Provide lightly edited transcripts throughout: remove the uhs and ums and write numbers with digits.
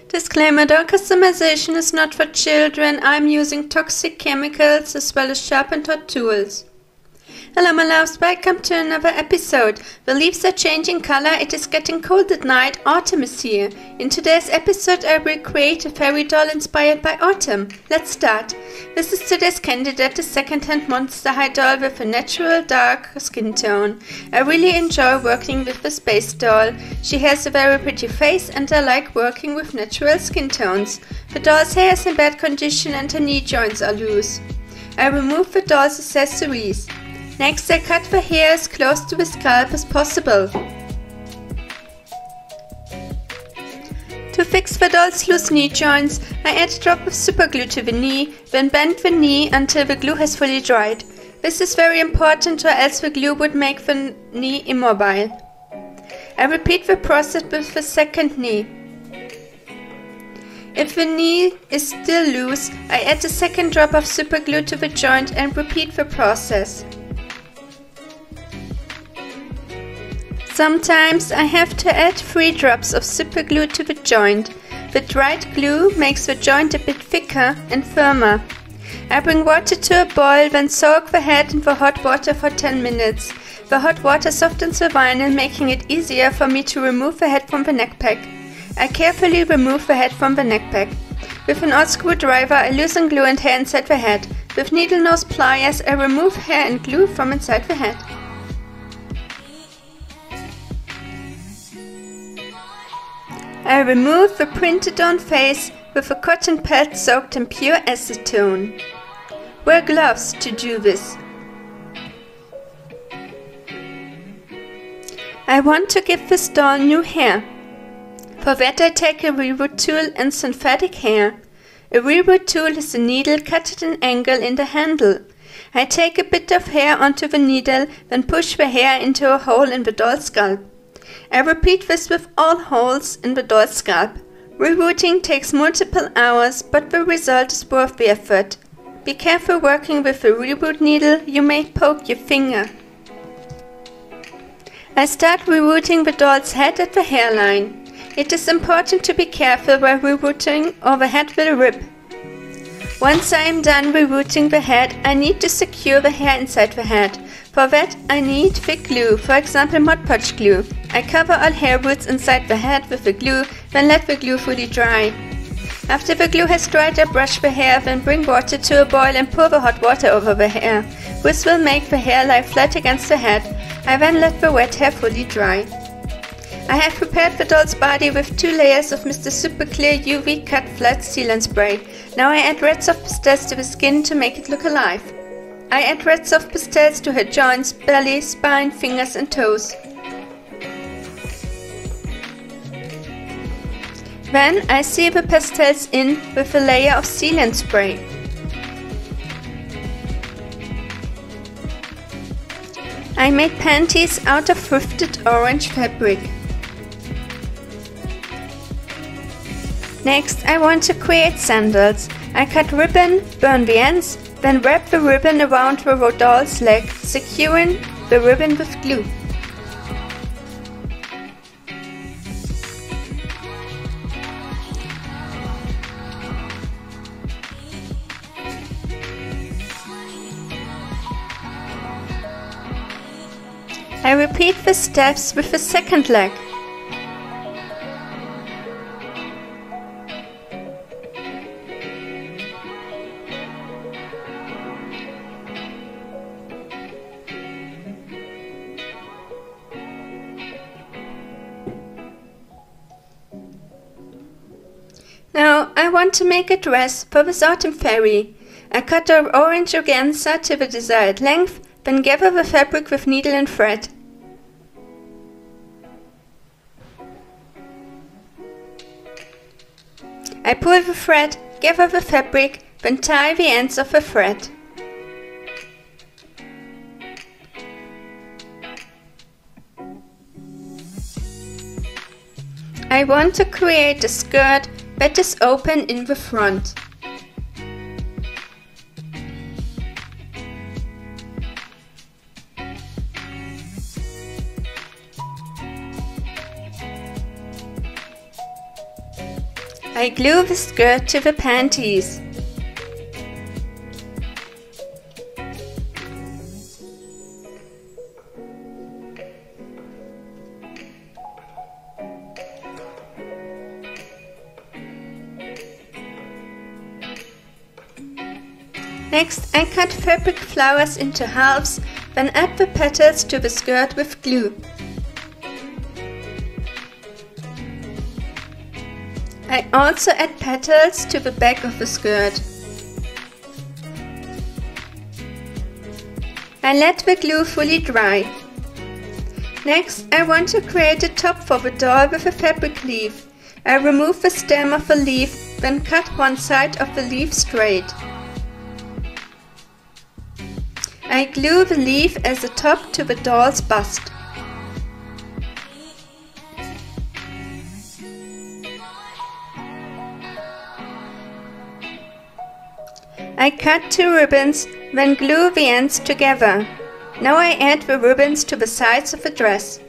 Disclaimer: doll customization is not for children. I'm using toxic chemicals as well as sharp and hot tools. Hello my loves, welcome to another episode. The leaves are changing color, it is getting cold at night, autumn is here. In today's episode I will create a fairy doll inspired by autumn. Let's start. This is today's candidate, a second-hand Monster High doll with a natural dark skin tone. I really enjoy working with the space doll. She has a very pretty face and I like working with natural skin tones. The doll's hair is in bad condition and her knee joints are loose. I remove the doll's accessories. Next, I cut the hair as close to the scalp as possible. To fix the doll's loose knee joints, I add a drop of super glue to the knee, then bend the knee until the glue has fully dried. This is very important or else the glue would make the knee immobile. I repeat the process with the second knee. If the knee is still loose, I add a second drop of super glue to the joint and repeat the process. Sometimes I have to add 3 drops of super glue to the joint. The dried glue makes the joint a bit thicker and firmer. I bring water to a boil, then soak the head in the hot water for 10 minutes. The hot water softens the vinyl, making it easier for me to remove the head from the neck pack. I carefully remove the head from the neck pack. With an old screwdriver I loosen glue and hair inside the head. With needle nose pliers I remove hair and glue from inside the head. I remove the printed on face with a cotton pad soaked in pure acetone. Wear gloves to do this. I want to give this doll new hair. For that I take a reroot tool and synthetic hair. A reroot tool is a needle cut at an angle in the handle. I take a bit of hair onto the needle, then push the hair into a hole in the doll's scalp. I repeat this with all holes in the doll's scalp. Rerooting takes multiple hours, but the result is worth the effort. Be careful working with the reroot needle, you may poke your finger. I start rerooting the doll's head at the hairline. It is important to be careful while rerooting or the head will rip. Once I am done rerooting the head, I need to secure the hair inside the head. For that I need thick glue, for example Mod Podge glue. I cover all hair roots inside the head with the glue, then let the glue fully dry. After the glue has dried I brush the hair, then bring water to a boil and pour the hot water over the hair. This will make the hair lie flat against the head. I then let the wet hair fully dry. I have prepared the doll's body with 2 layers of Mr. Super Clear UV Cut Flat Sealant Spray. Now I add red soft pastels to the skin to make it look alive. I add red soft pastels to her joints, belly, spine, fingers and toes. Then I seal the pastels in with a layer of sealant spray. I made panties out of thrifted orange fabric. Next I want to create sandals. I cut ribbon, burn the ends, then wrap the ribbon around the doll's leg, securing the ribbon with glue. I repeat the steps with the second leg. Now I want to make a dress for this autumn fairy. I cut the orange organza to the desired length, then gather the fabric with needle and thread. I pull the thread, gather the fabric, then tie the ends of the thread. I want to create a skirt that is open in the front. I glue the skirt to the panties. Next, I cut fabric flowers into halves, then add the petals to the skirt with glue. I also add petals to the back of the skirt. I let the glue fully dry. Next, I want to create a top for the doll with a fabric leaf. I remove the stem of the leaf, then cut one side of the leaf straight. I glue the leaf as a top to the doll's bust. I cut 2 ribbons, then glue the ends together. Now I add the ribbons to the sides of the dress.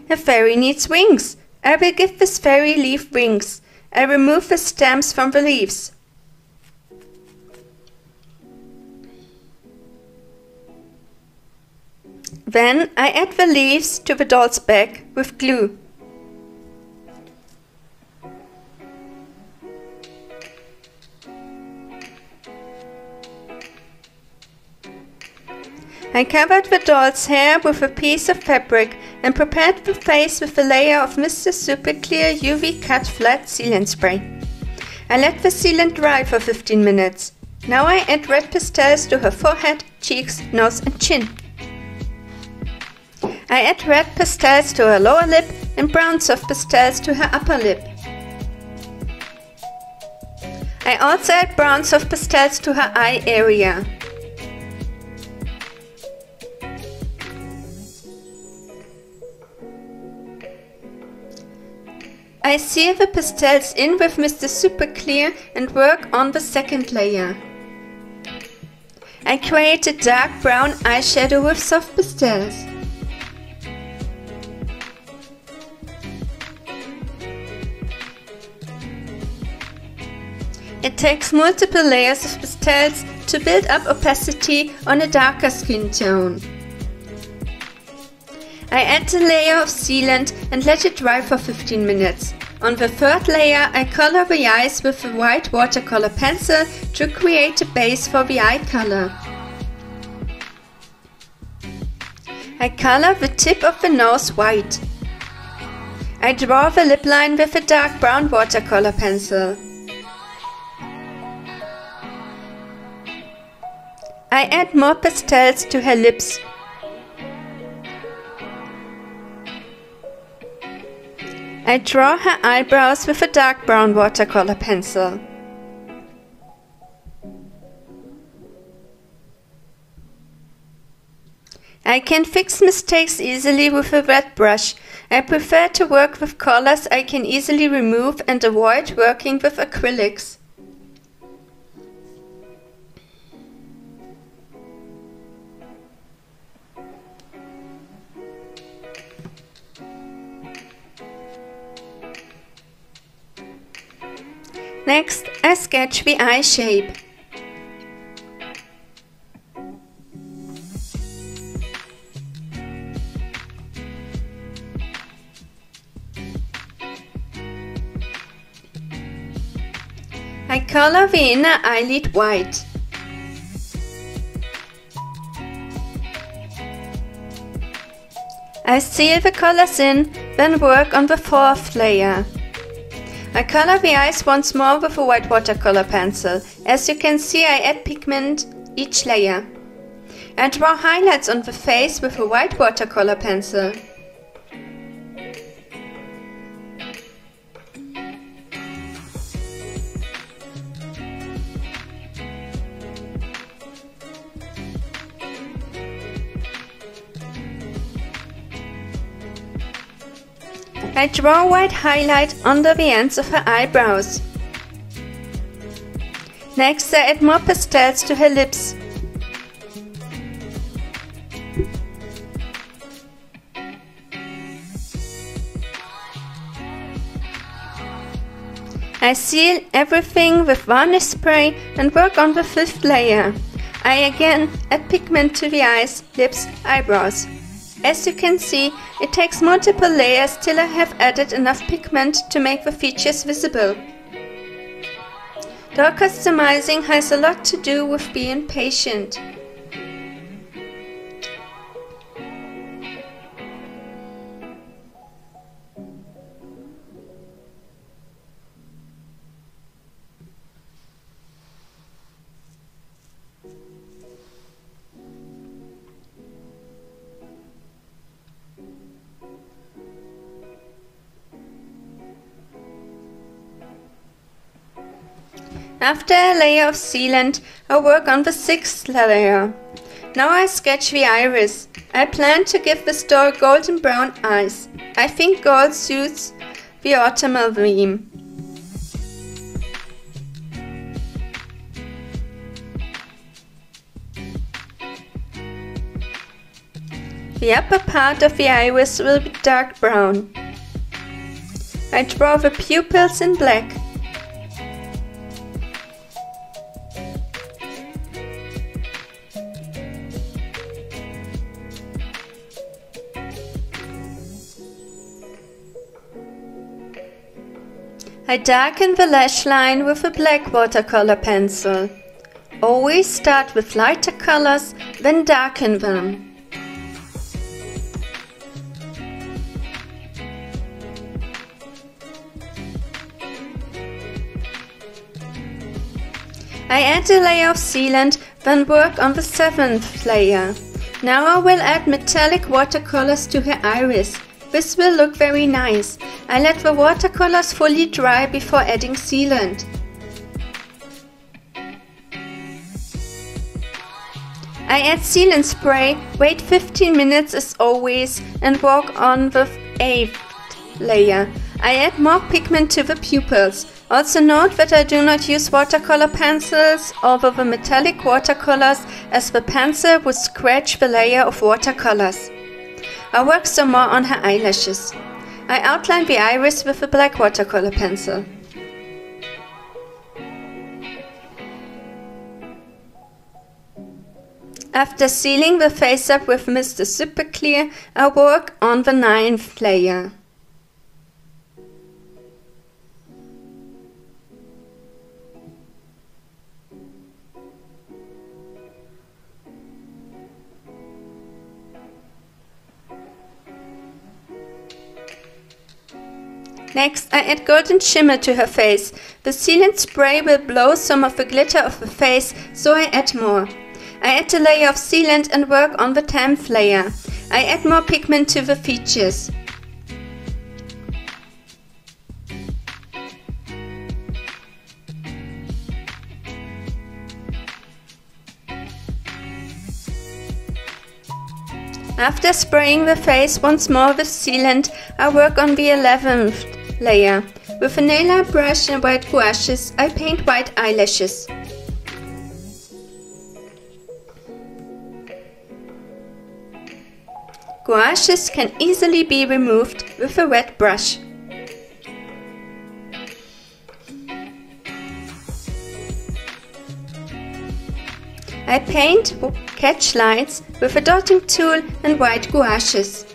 The fairy needs wings. I will give this fairy leaf wings. I remove the stems from the leaves. Then I add the leaves to the doll's back with glue. I covered the doll's hair with a piece of fabric and prepared the face with a layer of Mr. Super Clear UV Cut Flat Sealant Spray. I let the sealant dry for 15 minutes. Now I add red pastels to her forehead, cheeks, nose and chin. I add red pastels to her lower lip and brown soft pastels to her upper lip. I also add brown soft pastels to her eye area. I seal the pastels in with Mr. Super Clear and work on the second layer. I create a dark brown eyeshadow with soft pastels. It takes multiple layers of pastels to build up opacity on a darker skin tone. I add a layer of sealant and let it dry for 15 minutes. On the third layer I color the eyes with a white watercolor pencil to create a base for the eye color. I color the tip of the nose white. I draw the lip line with a dark brown watercolor pencil. I add more pastels to her lips. I draw her eyebrows with a dark brown watercolor pencil. I can fix mistakes easily with a red brush. I prefer to work with colors I can easily remove and avoid working with acrylics. Next, I sketch the eye shape. I color the inner eyelid white. I seal the colors in, then work on the fourth layer. I color the eyes once more with a white watercolor pencil. As you can see, I add pigment each layer. I draw highlights on the face with a white watercolor pencil. I draw white highlight under the ends of her eyebrows. Next, I add more pastels to her lips. I seal everything with varnish spray and work on the 5th layer. I again add pigment to the eyes, lips, eyebrows. As you can see, it takes multiple layers till I have added enough pigment to make the features visible. Doll customizing has a lot to do with being patient. After a layer of sealant, I work on the 6th layer. Now I sketch the iris. I plan to give this doll golden brown eyes. I think gold suits the autumnal theme. The upper part of the iris will be dark brown. I draw the pupils in black. I darken the lash line with a black watercolor pencil. Always start with lighter colors, then darken them. I add a layer of sealant, then work on the 7th layer. Now I will add metallic watercolors to her iris. This will look very nice. I let the watercolors fully dry before adding sealant. I add sealant spray, wait 15 minutes as always, and work on the 8th layer. I add more pigment to the pupils. Also note that I do not use watercolor pencils over the metallic watercolors, as the pencil would scratch the layer of watercolors. I work some more on her eyelashes. I outline the iris with a black watercolor pencil. After sealing the face up with Mr. Super Clear, I work on the 9th layer. Next, I add golden shimmer to her face. The sealant spray will blow some of the glitter off the face, so I add more. I add a layer of sealant and work on the 10th layer. I add more pigment to the features. After spraying the face once more with sealant, I work on the 11th layer. With a nail art brush and white gouaches, I paint white eyelashes. Gouaches can easily be removed with a wet brush. I paint catch lines with a dotting tool and white gouaches.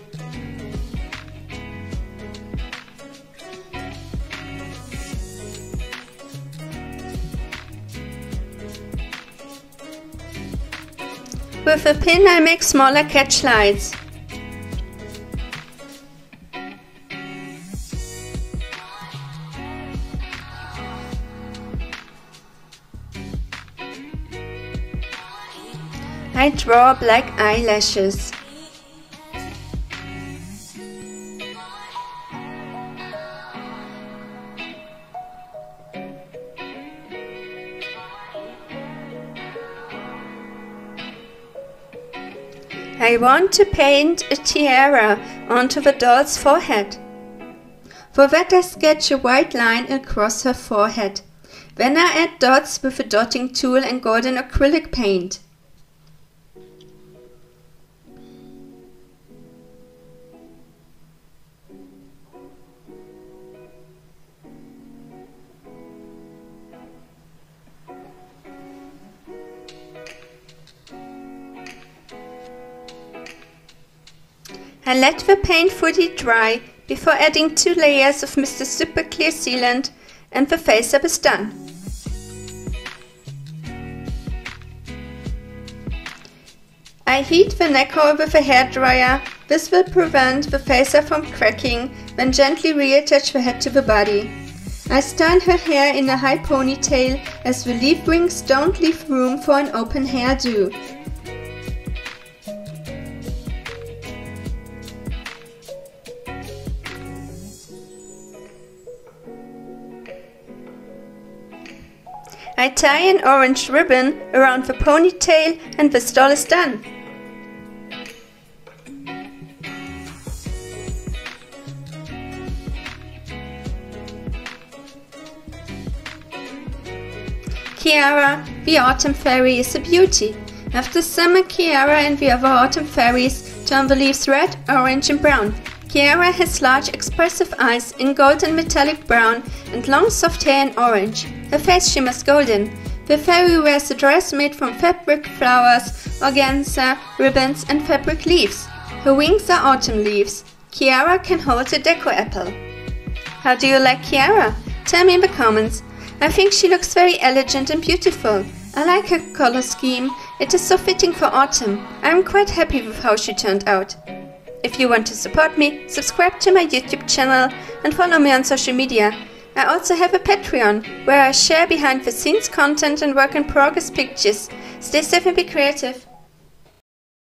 With a pin I make smaller catch lines. I draw black eyelashes. I want to paint a tiara onto the doll's forehead. For that I sketch a white line across her forehead. Then I add dots with a dotting tool and golden acrylic paint. I let the paint fully dry before adding 2 layers of Mr. Super Clear Sealant and the facer is done. I heat the neck hole with a hairdryer. This will prevent the facer from cracking when gently reattach the head to the body. I style her hair in a high ponytail as the leaf rings don't leave room for an open hairdo. I tie an orange ribbon around the ponytail and the style is done. Kiara, the autumn fairy, is a beauty. After summer, Kiara and the other autumn fairies turn the leaves red, orange and brown. Kiara has large expressive eyes in golden metallic brown and long soft hair in orange. Her face shimmers golden. The fairy wears a dress made from fabric flowers, organza, ribbons and fabric leaves. Her wings are autumn leaves. Kiara can hold a deco apple. How do you like Kiara? Tell me in the comments. I think she looks very elegant and beautiful. I like her color scheme. It is so fitting for autumn. I am quite happy with how she turned out. If you want to support me, subscribe to my YouTube channel and follow me on social media. I also have a Patreon where I share behind the scenes content and work in progress pictures. Stay safe and be creative.